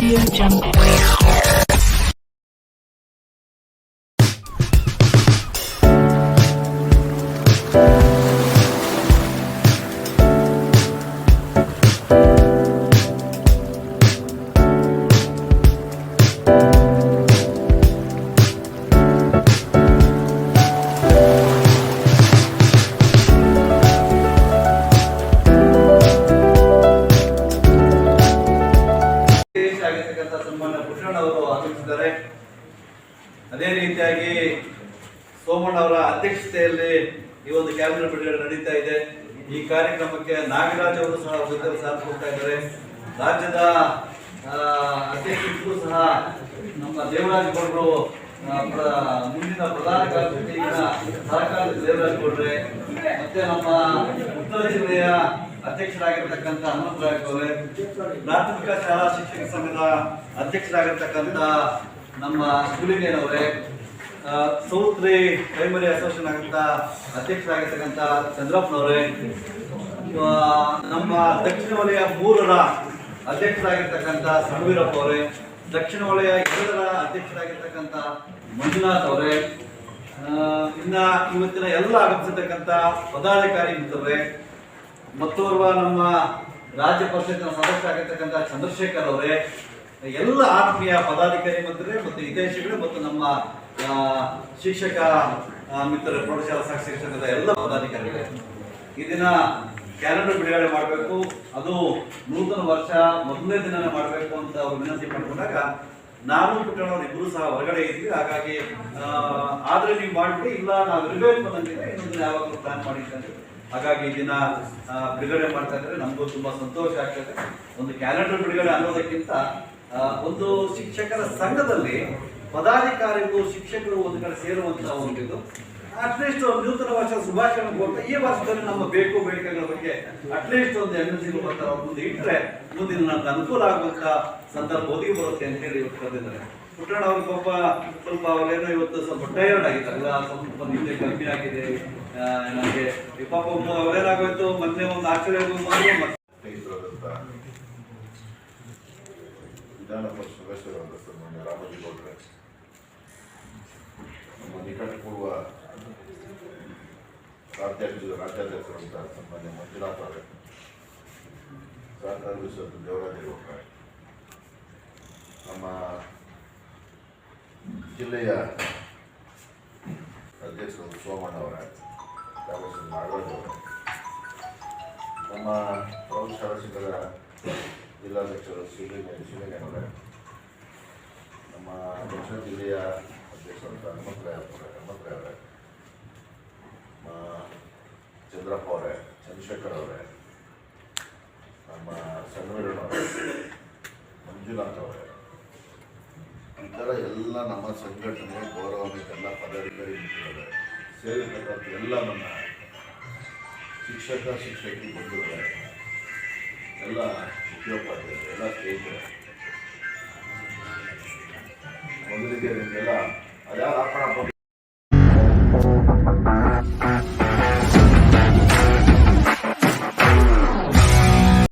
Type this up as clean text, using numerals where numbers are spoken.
Audio Jungle. ಸನ್ಮಾನ್ಯ ಭೂಷಣ್ ಅವರು ಆಗಮಿಸಿದ್ದಾರೆ. ಅದೇ ರೀತಿಯಾಗಿ ಸೋಮಣ್ಣ ಅವರ ಅಧ್ಯಕ್ಷತೆಯಲ್ಲಿ ಈ ಒಂದು ಕ್ಯಾಬಿನೆಟ್ ಬಿಡುಗಡೆ ನಡೀತಾ ಇದೆ. ಈ ಕಾರ್ಯಕ್ರಮಕ್ಕೆ ನಾಗರಾಜ್ ಅವರು ಸಹ ಜೊತೆ ಸಾಥ್ ಕೊಡ್ತಾ ಇದ್ದಾರೆ. ರಾಜ್ಯದ ಅಧ್ಯಕ್ಷರು ಸಹ ನಮ್ಮ ದೇವರಾಜ್ ಗೌಡರು ಮುಂದಿನ ಪ್ರಧಾನ ಕಾರ್ಯದರ್ಶಿ ಸಹಕಾರ ದೇವರಾಜ್ ಗೌಡ್ರೆ, ಮತ್ತೆ ನಮ್ಮ ಉತ್ತರ ಜಿಲ್ಲೆಯ ಅಧ್ಯಕ್ಷರಾಗಿರ್ತಕ್ಕಂಥ ಹನುಮಂತರಾಯ್ ಅವರೇ, ಪ್ರಾಥಮಿಕ ಶಾಲಾ ಶಿಕ್ಷಕ ಸಂಘದ ಅಧ್ಯಕ್ಷರಾಗಿರ್ತಕ್ಕಂಥ ನಮ್ಮ ಶಿವಲಿಂಗಯ್ಯನವರೇ, ಸೌತ್ರಿ ಪ್ರೈಮರಿ ಅಸೋಸಿಯೇಷನ್ ಆಗಂತ ಅಧ್ಯಕ್ಷರಾಗಿರ್ತಕ್ಕಂಥ ಚಂದ್ರಪ್ಪನವರೇ, ನಮ್ಮ ದಕ್ಷಿಣ ವಲಯ 3ರ ಅಧ್ಯಕ್ಷರಾಗಿರ್ತಕ್ಕಂಥ ಸಂವೀರಪ್ಪ ಅವರೇ, ದಕ್ಷಿಣ ವಲಯ 2ರ ಅಧ್ಯಕ್ಷರಾಗಿರ್ತಕ್ಕಂಥ ಮಂಜುನಾಥ್ ಅವರೇ, ಇನ್ನ ಇವತ್ತಿನ ಎಲ್ಲ ಆಗಮಿಸಿರ್ತಕ್ಕಂಥ ಪದಾಧಿಕಾರಿ ಮಿತ್ರರೇ, ಮತ್ತೋರ್ವ ನಮ್ಮ ರಾಜ್ಯ ಪರಿಷತ್ತಿನ ಸದಸ್ಯರಾಗಿರ್ತಕ್ಕಂಥ ಚಂದ್ರಶೇಖರ್ ಅವರೇ, ಎಲ್ಲ ಆತ್ಮೀಯ ಪದಾಧಿಕಾರಿ ಮಿತ್ರರೇ ಮತ್ತು ಹಿತೈಷಿಗಳೇ ಮತ್ತು ನಮ್ಮ ಶಿಕ್ಷಕ ಮಿತ್ರರೇ, ಪ್ರೌಢಶಾಲಾ ಶಿಕ್ಷಕದ ಎಲ್ಲ ಪದಾಧಿಕಾರಿಗಳೇ, ಈ ದಿನ ಕ್ಯಾಲೆಂಡರ್ ಬಿಡುಗಡೆ ಮಾಡಬೇಕು, ಅದು ನೂತನ ವರ್ಷ ಮೊದಲನೇ ದಿನನೇ ಮಾಡಬೇಕು ಅಂತ ಅವರು ವಿನಂತಿ ಮಾಡಿಕೊಂಡಾಗ ನಾನು ಪುಟ್ಟಣ್ಣವ್ರು ಇಬ್ಬರು ಸಹ ಹೊರಗಡೆ ಇದ್ವಿ. ಹಾಗಾಗಿ ಆದ್ರೆ ನೀವು ಮಾಡಿಬಿಡಿ, ಇಲ್ಲ ನಾವು ಇರಬೇಕು ಅನ್ನಂಗಿದ್ರೆ ಇನ್ನೊಂದು ಯಾವಾಗಲೂ ಪ್ಲಾನ್ ಮಾಡಿರ್ತಂದ್ರೆ, ಹಾಗಾಗಿ ಈ ದಿನ ಬಿಡುಗಡೆ ಮಾಡ್ತಾ ಇದ್ದಾರೆ. ನಮಗೂ ತುಂಬಾ ಸಂತೋಷ ಆಗ್ತದೆ. ಒಂದು ಕ್ಯಾಲೆಂಡರ್ ಬಿಡುಗಡೆ ಅನ್ನೋದಕ್ಕಿಂತ ಒಂದು ಶಿಕ್ಷಕರ ಸಂಘದಲ್ಲಿ ಪದಾಧಿಕಾರಿಗಳು ಶಿಕ್ಷಕರು ಒಂದು ಕಡೆ ಸೇರುವಂತಹ ಒಂದು ಇದು, ಅಟ್ಲೀಸ್ಟ್ ಒಂದು ನೂತನ ವರ್ಷ ಶುಭಾಶಯ ಕೊಡ್ತಾ ಈ ವರ್ಷದಲ್ಲಿ ನಮ್ಮ ಬೇಕು ಬೇಡಿಕೆಗಳ ಬಗ್ಗೆ ಅಟ್ಲೀಸ್ಟ್ ಒಂದು MLC ಬರ್ತಾರೆ ಅವ್ರ ಮುಂದೆ ಇಟ್ಟರೆ ಮುಂದಿನ ನಮ್ಗೆ ಅನುಕೂಲ ಆಗುವಂತ ಸಂದರ್ಭ ಒದಗಿ ಬರುತ್ತೆ ಅಂತ ಹೇಳಿ ಇವತ್ತು ಕರೆದಿದ್ದಾರೆ. ಪುಟ್ಟಣ್ಣ ಅವ್ರ ಪಾಪ ಸ್ವಲ್ಪ ಅವರೇನೋ ಇವತ್ತು ಸ್ವಲ್ಪ ಟೈರ್ಡ್ ಆಗಿದ್ದಾರಲ್ಲ, ಸ್ವಲ್ಪ ನಿದ್ದೆ ಕಮ್ಮಿ ಆಗಿದೆ ನನಗೆ. ಈ ಪಾಪ ಅವರೇನಾಗೋಯ್ತು, ಮೊನ್ನೆ ಒಂದು ಆಚರಣೆ ವಿಧಾನ ಪರಿಷತ್ ಸದಸ್ಯರಾದ ಸನ್ಮಾನ್ಯ ರಾಮಜಿ ಗೌಡ್ರೆ, ನಮ್ಮ ನಿಕಟಪೂರ್ವ ರಾಜ್ಯಾಧ್ಯಕ್ಷರಾದಂಥ ಸನ್ಮಾನ್ಯ ಮಂಜುನಾಥ್ ಅವರೇ, ಸಹಕಾರ ವಿಷಯದ ದೇವರಾಜ ಗೌಡ್ರೆ, ನಮ್ಮ ಜಿಲ್ಲೆಯ ಅಧ್ಯಕ್ಷರು ಸೋಮಣ್ಣ ಅವರೇ, ಡಾಕ್ಟರ್ ನಾಗರಾಜ್ ಅವರೇ, ನಮ್ಮ ಪ್ರೌಢಶಾಲಾ ಶಿಕ್ಷಕರ ಜಿಲ್ಲಾಧ್ಯಕ್ಷರು ಶಿವಲಿಂಗಯ್ಯನವರೇ, ನಮ್ಮ ದಕ್ಷಿಣ ಜಿಲ್ಲೆಯ ಅಧ್ಯಕ್ಷರಾದ ಹನುಮಂತರಾಯ್ ಅವರೇ, ಚಂದ್ರಪ್ಪ ಅವರೇ, ಚಂದ್ರಶೇಖರ್ ಅವರೇ, ನಮ್ಮ ಸಂವೀರಣ್ಣವರೇ, ಮಂಜುನಾಥ್ ಅವರೇ, ಈ ಥರ ಎಲ್ಲ ನಮ್ಮ ಸಂಘಟನೆ ಗೌರವಾನ್ವಿತ ಎಲ್ಲ ಪದಾಧಿಕಾರಿ ಮಿತ್ರರೇ ಸೇರಿರ್ತಕ್ಕಂಥ ಎಲ್ಲ ನನ್ನ ಶಿಕ್ಷಕಿ ಬಂಧುಗಳೇ, ಎಲ್ಲ ಉದ್ಯೋಗಪಾಠಗಳು, ಎಲ್ಲ ಸ್ನೇಹಿತರೆ, ಮೊದಲಿಗೆ ನಿಮಗೆಲ್ಲ ಅದ್ಯಾವ